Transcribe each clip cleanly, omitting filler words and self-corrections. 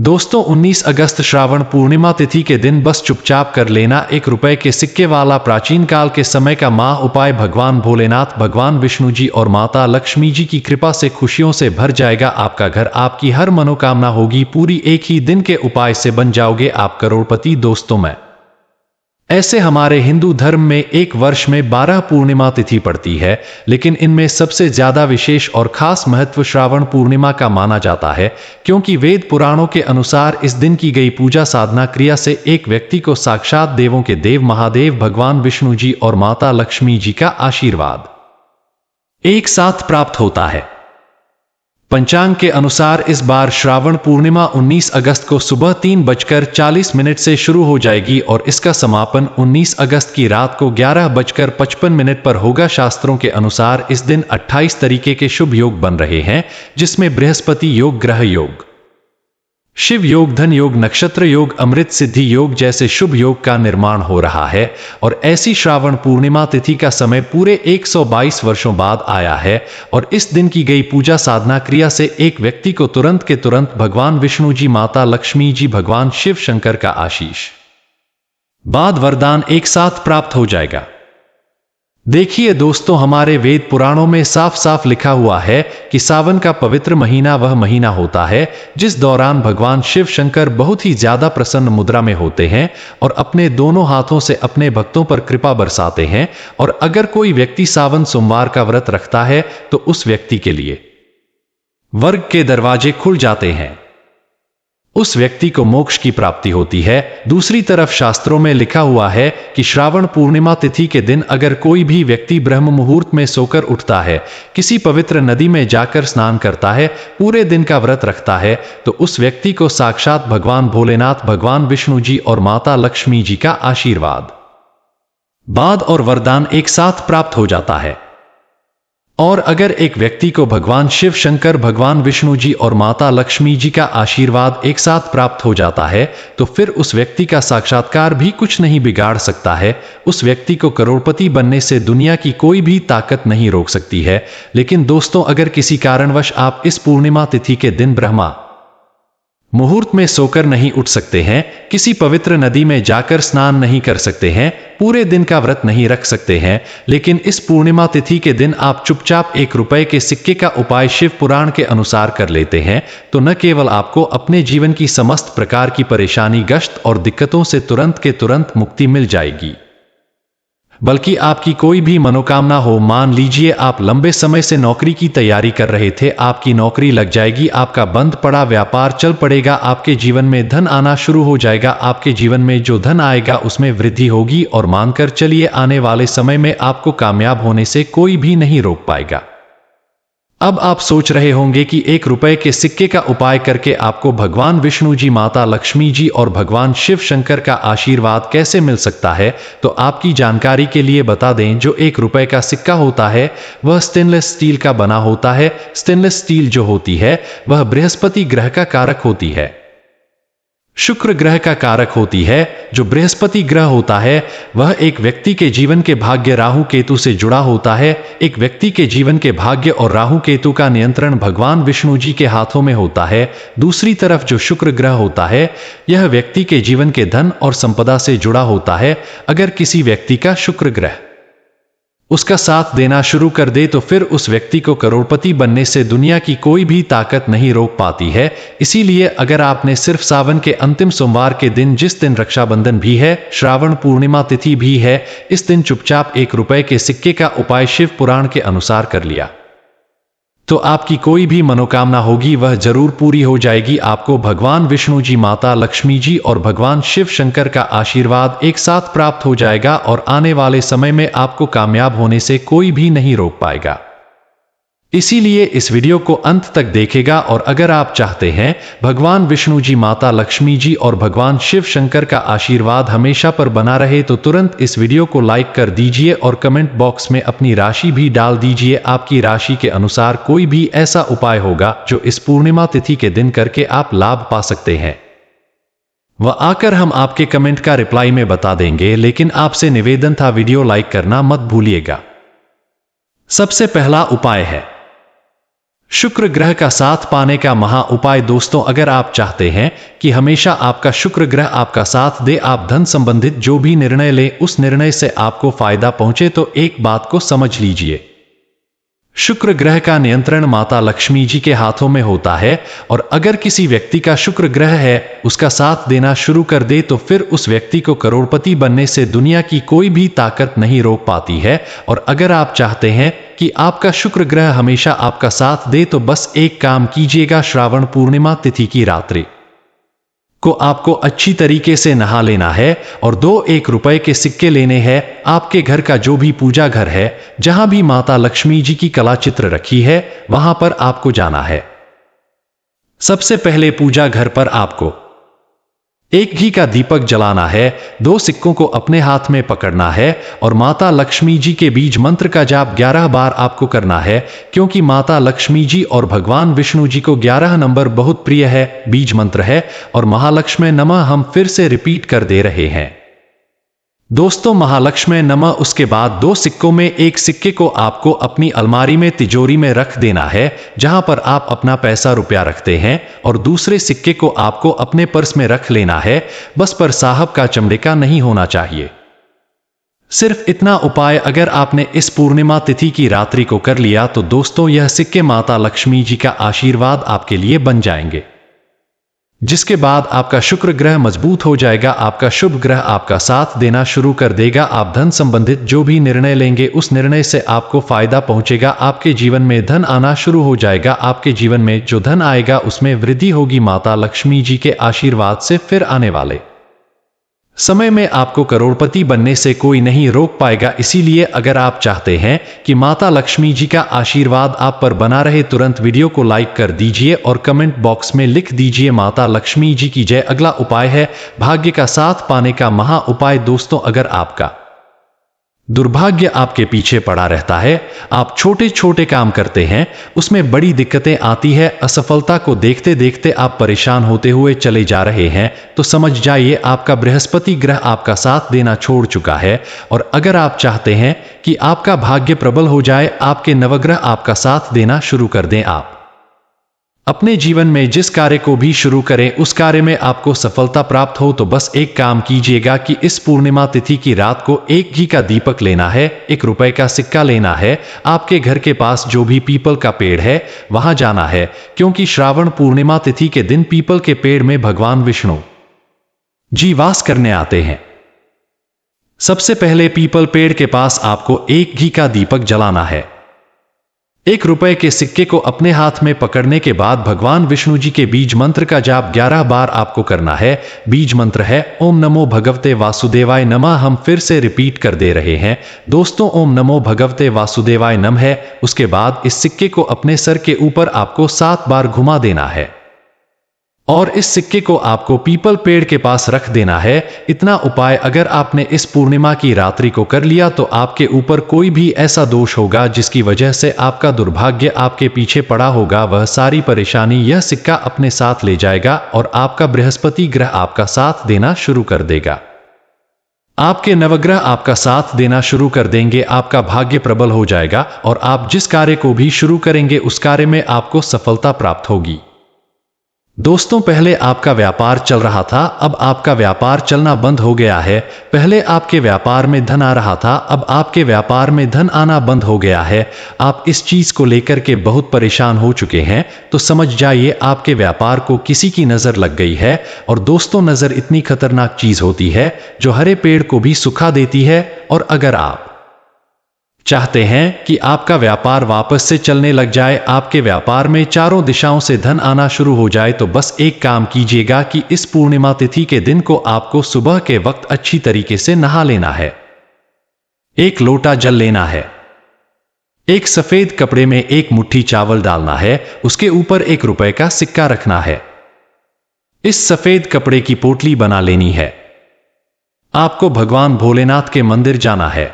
दोस्तों 19 अगस्त श्रावण पूर्णिमा तिथि के दिन बस चुपचाप कर लेना 1 रुपए के सिक्के वाला प्राचीन काल के समय का महा उपाय। भगवान भोलेनाथ, भगवान विष्णु जी और माता लक्ष्मी जी की कृपा से खुशियों से भर जाएगा आपका घर। आपकी हर मनोकामना होगी पूरी। एक ही दिन के उपाय से बन जाओगे आप करोड़पति। दोस्तों मैं ऐसे हमारे हिंदू धर्म में एक वर्ष में 12 पूर्णिमा तिथि पड़ती है, लेकिन इनमें सबसे ज्यादा विशेष और खास महत्व श्रावण पूर्णिमा का माना जाता है, क्योंकि वेद पुराणों के अनुसार इस दिन की गई पूजा साधना क्रिया से एक व्यक्ति को साक्षात देवों के देव महादेव भगवान विष्णु जी और माता लक्ष्मी जी का आशीर्वाद एक साथ प्राप्त होता है। पंचांग के अनुसार इस बार श्रावण पूर्णिमा 19 अगस्त को सुबह 3:40 से शुरू हो जाएगी और इसका समापन 19 अगस्त की रात को 11:55 पर होगा। शास्त्रों के अनुसार इस दिन 28 तरीके के शुभ योग बन रहे हैं, जिसमें बृहस्पति योग, ग्रह योग, शिव योग, धन योग, नक्षत्र योग, अमृत सिद्धि योग जैसे शुभ योग का निर्माण हो रहा है। और ऐसी श्रावण पूर्णिमा तिथि का समय पूरे 122 वर्षों बाद आया है और इस दिन की गई पूजा साधना क्रिया से एक व्यक्ति को तुरंत के तुरंत भगवान विष्णु जी, माता लक्ष्मी जी, भगवान शिव शंकर का आशीष बाद वरदान एक साथ प्राप्त हो जाएगा। देखिए दोस्तों, हमारे वेद पुराणों में साफ साफ लिखा हुआ है कि सावन का पवित्र महीना वह महीना होता है जिस दौरान भगवान शिव शंकर बहुत ही ज्यादा प्रसन्न मुद्रा में होते हैं और अपने दोनों हाथों से अपने भक्तों पर कृपा बरसाते हैं। और अगर कोई व्यक्ति सावन सोमवार का व्रत रखता है तो उस व्यक्ति के लिए स्वर्ग के दरवाजे खुल जाते हैं, उस व्यक्ति को मोक्ष की प्राप्ति होती है। दूसरी तरफ शास्त्रों में लिखा हुआ है कि श्रावण पूर्णिमा तिथि के दिन अगर कोई भी व्यक्ति ब्रह्म मुहूर्त में सोकर उठता है, किसी पवित्र नदी में जाकर स्नान करता है, पूरे दिन का व्रत रखता है, तो उस व्यक्ति को साक्षात भगवान भोलेनाथ, भगवान विष्णु जी और माता लक्ष्मी जी का आशीर्वाद बाद और वरदान एक साथ प्राप्त हो जाता है। और अगर एक व्यक्ति को भगवान शिव शंकर, भगवान विष्णु जी और माता लक्ष्मी जी का आशीर्वाद एक साथ प्राप्त हो जाता है तो फिर उस व्यक्ति का साक्षात्कार भी कुछ नहीं बिगाड़ सकता है। उस व्यक्ति को करोड़पति बनने से दुनिया की कोई भी ताकत नहीं रोक सकती है। लेकिन दोस्तों, अगर किसी कारणवश आप इस पूर्णिमा तिथि के दिन ब्रह्मा मुहूर्त में सोकर नहीं उठ सकते हैं, किसी पवित्र नदी में जाकर स्नान नहीं कर सकते हैं, पूरे दिन का व्रत नहीं रख सकते हैं, लेकिन इस पूर्णिमा तिथि के दिन आप चुपचाप 1 रुपए के सिक्के का उपाय शिव पुराण के अनुसार कर लेते हैं, तो न केवल आपको अपने जीवन की समस्त प्रकार की परेशानी, गश्त और दिक्कतों से तुरंत के तुरंत मुक्ति मिल जाएगी, बल्कि आपकी कोई भी मनोकामना हो, मान लीजिए आप लंबे समय से नौकरी की तैयारी कर रहे थे, आपकी नौकरी लग जाएगी, आपका बंद पड़ा व्यापार चल पड़ेगा, आपके जीवन में धन आना शुरू हो जाएगा, आपके जीवन में जो धन आएगा उसमें वृद्धि होगी और मानकर चलिए आने वाले समय में आपको कामयाब होने से कोई भी नहीं रोक पाएगा। अब आप सोच रहे होंगे कि 1 रुपए के सिक्के का उपाय करके आपको भगवान विष्णु जी, माता लक्ष्मी जी और भगवान शिव शंकर का आशीर्वाद कैसे मिल सकता है। तो आपकी जानकारी के लिए बता दें, जो 1 रुपए का सिक्का होता है वह स्टेनलेस स्टील का बना होता है। स्टेनलेस स्टील जो होती है वह बृहस्पति ग्रह का कारक होती है, शुक्र ग्रह का कारक होती है। जो बृहस्पति ग्रह होता है वह एक व्यक्ति के जीवन के भाग्य राहु केतु से जुड़ा होता है। एक व्यक्ति के जीवन के भाग्य और राहु केतु का नियंत्रण भगवान विष्णु जी के हाथों में होता है। दूसरी तरफ जो शुक्र ग्रह होता है यह व्यक्ति के जीवन के धन और संपदा से जुड़ा होता है। अगर किसी व्यक्ति का शुक्र ग्रह उसका साथ देना शुरू कर दे तो फिर उस व्यक्ति को करोड़पति बनने से दुनिया की कोई भी ताकत नहीं रोक पाती है। इसीलिए अगर आपने सिर्फ सावन के अंतिम सोमवार के दिन, जिस दिन रक्षाबंधन भी है, श्रावण पूर्णिमा तिथि भी है, इस दिन चुपचाप 1 रुपए के सिक्के का उपाय शिव पुराण के अनुसार कर लिया तो आपकी कोई भी मनोकामना होगी वह जरूर पूरी हो जाएगी। आपको भगवान विष्णु जी, माता लक्ष्मी जी और भगवान शिव शंकर का आशीर्वाद एक साथ प्राप्त हो जाएगा और आने वाले समय में आपको कामयाब होने से कोई भी नहीं रोक पाएगा। इसीलिए इस वीडियो को अंत तक देखेगा और अगर आप चाहते हैं भगवान विष्णु जी, माता लक्ष्मी जी और भगवान शिव शंकर का आशीर्वाद हमेशा पर बना रहे तो तुरंत इस वीडियो को लाइक कर दीजिए और कमेंट बॉक्स में अपनी राशि भी डाल दीजिए। आपकी राशि के अनुसार कोई भी ऐसा उपाय होगा जो इस पूर्णिमा तिथि के दिन करके आप लाभ पा सकते हैं, वह आकर हम आपके कमेंट का रिप्लाई में बता देंगे। लेकिन आपसे निवेदन था, वीडियो लाइक करना मत भूलिएगा। सबसे पहला उपाय है शुक्र ग्रह का साथ पाने का महा उपाय। दोस्तों, अगर आप चाहते हैं कि हमेशा आपका शुक्र ग्रह आपका साथ दे, आप धन संबंधित जो भी निर्णय ले उस निर्णय से आपको फायदा पहुंचे, तो एक बात को समझ लीजिए। शुक्र ग्रह का नियंत्रण माता लक्ष्मी जी के हाथों में होता है, और अगर किसी व्यक्ति का शुक्र ग्रह है उसका साथ देना शुरू कर दे तो फिर उस व्यक्ति को करोड़पति बनने से दुनिया की कोई भी ताकत नहीं रोक पाती है। और अगर आप चाहते हैं कि आपका शुक्र ग्रह हमेशा आपका साथ दे तो बस एक काम कीजिएगा, श्रावण पूर्णिमा तिथि की रात्रि को आपको अच्छी तरीके से नहा लेना है और 1 रुपए के सिक्के लेने हैं। आपके घर का जो भी पूजा घर है, जहां भी माता लक्ष्मी जी की कला चित्र रखी है, वहां पर आपको जाना है। सबसे पहले पूजा घर पर आपको एक घी का दीपक जलाना है, 2 सिक्कों को अपने हाथ में पकड़ना है और माता लक्ष्मी जी के बीज मंत्र का जाप 11 बार आपको करना है, क्योंकि माता लक्ष्मी जी और भगवान विष्णु जी को 11 नंबर बहुत प्रिय है, बीज मंत्र है। और महालक्ष्मी नमः हम फिर से रिपीट कर दे रहे हैं। दोस्तों, महालक्ष्मी नमः उसके बाद 2 सिक्कों में एक सिक्के को आपको अपनी अलमारी में तिजोरी में रख देना है, जहां पर आप अपना पैसा रुपया रखते हैं, और दूसरे सिक्के को आपको अपने पर्स में रख लेना है। बस पर साहब का चमड़े का नहीं होना चाहिए। सिर्फ इतना उपाय अगर आपने इस पूर्णिमा तिथि की रात्रि को कर लिया तो दोस्तों, यह सिक्के माता लक्ष्मी जी का आशीर्वाद आपके लिए बन जाएंगे, जिसके बाद आपका शुक्र ग्रह मजबूत हो जाएगा, आपका शुभ ग्रह आपका साथ देना शुरू कर देगा। आप धन संबंधित जो भी निर्णय लेंगे उस निर्णय से आपको फायदा पहुंचेगा, आपके जीवन में धन आना शुरू हो जाएगा। आपके जीवन में जो धन आएगा उसमें वृद्धि होगी माता लक्ष्मी जी के आशीर्वाद से। फिर आने वाले समय में आपको करोड़पति बनने से कोई नहीं रोक पाएगा। इसीलिए अगर आप चाहते हैं कि माता लक्ष्मी जी का आशीर्वाद आप पर बना रहे, तुरंत वीडियो को लाइक कर दीजिए और कमेंट बॉक्स में लिख दीजिए माता लक्ष्मी जी की जय। अगला उपाय है भाग्य का साथ पाने का महा उपाय। दोस्तों, अगर आपका दुर्भाग्य आपके पीछे पड़ा रहता है, आप छोटे छोटे काम करते हैं, उसमें बड़ी दिक्कतें आती है, असफलता को देखते देखते आप परेशान होते हुए चले जा रहे हैं, तो समझ जाइए आपका बृहस्पति ग्रह आपका साथ देना छोड़ चुका है। और अगर आप चाहते हैं कि आपका भाग्य प्रबल हो जाए, आपके नवग्रह आपका साथ देना शुरू कर दें, आप अपने जीवन में जिस कार्य को भी शुरू करें उस कार्य में आपको सफलता प्राप्त हो, तो बस एक काम कीजिएगा कि इस पूर्णिमा तिथि की रात को एक घी का दीपक लेना है, 1 रुपए का सिक्का लेना है, आपके घर के पास जो भी पीपल का पेड़ है वहां जाना है, क्योंकि श्रावण पूर्णिमा तिथि के दिन पीपल के पेड़ में भगवान विष्णु जी वास करने आते हैं। सबसे पहले पीपल पेड़ के पास आपको एक घी का दीपक जलाना है। 1 रुपए के सिक्के को अपने हाथ में पकड़ने के बाद भगवान विष्णु जी के बीज मंत्र का जाप 11 बार आपको करना है। बीज मंत्र है ओम नमो भगवते वासुदेवाय नमः। हम फिर से रिपीट कर दे रहे हैं दोस्तों, ओम नमो भगवते वासुदेवाय नमः है। उसके बाद इस सिक्के को अपने सर के ऊपर आपको 7 बार घुमा देना है और इस सिक्के को आपको पीपल पेड़ के पास रख देना है। इतना उपाय अगर आपने इस पूर्णिमा की रात्रि को कर लिया तो आपके ऊपर कोई भी ऐसा दोष होगा जिसकी वजह से आपका दुर्भाग्य आपके पीछे पड़ा होगा, वह सारी परेशानी यह सिक्का अपने साथ ले जाएगा और आपका बृहस्पति ग्रह आपका साथ देना शुरू कर देगा। आपके नवग्रह आपका साथ देना शुरू कर देंगे, आपका भाग्य प्रबल हो जाएगा और आप जिस कार्य को भी शुरू करेंगे उस कार्य में आपको सफलता प्राप्त होगी। दोस्तों, पहले आपका व्यापार चल रहा था, अब आपका व्यापार चलना बंद हो गया है। पहले आपके व्यापार में धन आ रहा था, अब आपके व्यापार में धन आना बंद हो गया है। आप इस चीज को लेकर के बहुत परेशान हो चुके हैं, तो समझ जाइए आपके व्यापार को किसी की नजर लग गई है। और दोस्तों, नजर इतनी खतरनाक चीज होती है जो हरे पेड़ को भी सुखा देती है। और अगर आप चाहते हैं कि आपका व्यापार वापस से चलने लग जाए, आपके व्यापार में चारों दिशाओं से धन आना शुरू हो जाए, तो बस एक काम कीजिएगा कि इस पूर्णिमा तिथि के दिन को आपको सुबह के वक्त अच्छी तरीके से नहा लेना है, 1 लोटा जल लेना है, एक सफेद कपड़े में 1 मुट्ठी चावल डालना है, उसके ऊपर 1 रुपए का सिक्का रखना है। इस सफेद कपड़े की पोटली बना लेनी है। आपको भगवान भोलेनाथ के मंदिर जाना है।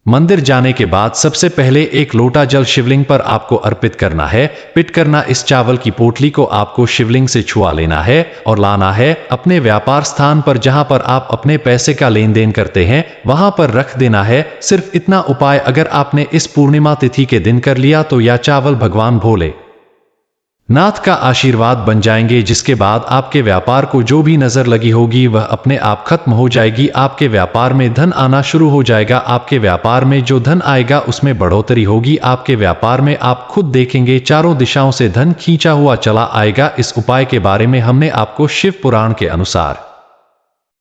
मंदिर जाने के बाद सबसे पहले एक लोटा जल शिवलिंग पर आपको अर्पित करना है। पिट करना इस चावल की पोटली को आपको शिवलिंग से छुआ लेना है और लाना है अपने व्यापार स्थान पर, जहां पर आप अपने पैसे का लेन देन करते हैं, वहां पर रख देना है। सिर्फ इतना उपाय अगर आपने इस पूर्णिमा तिथि के दिन कर लिया तो यह चावल भगवान भोले नाथ का आशीर्वाद बन जाएंगे, जिसके बाद आपके व्यापार को जो भी नजर लगी होगी वह अपने आप खत्म हो जाएगी। आपके व्यापार में धन आना शुरू हो जाएगा। आपके व्यापार में जो धन आएगा उसमें बढ़ोतरी होगी। आपके व्यापार में आप खुद देखेंगे चारों दिशाओं से धन खींचा हुआ चला आएगा। इस उपाय के बारे में हमने आपको शिव पुराण के अनुसार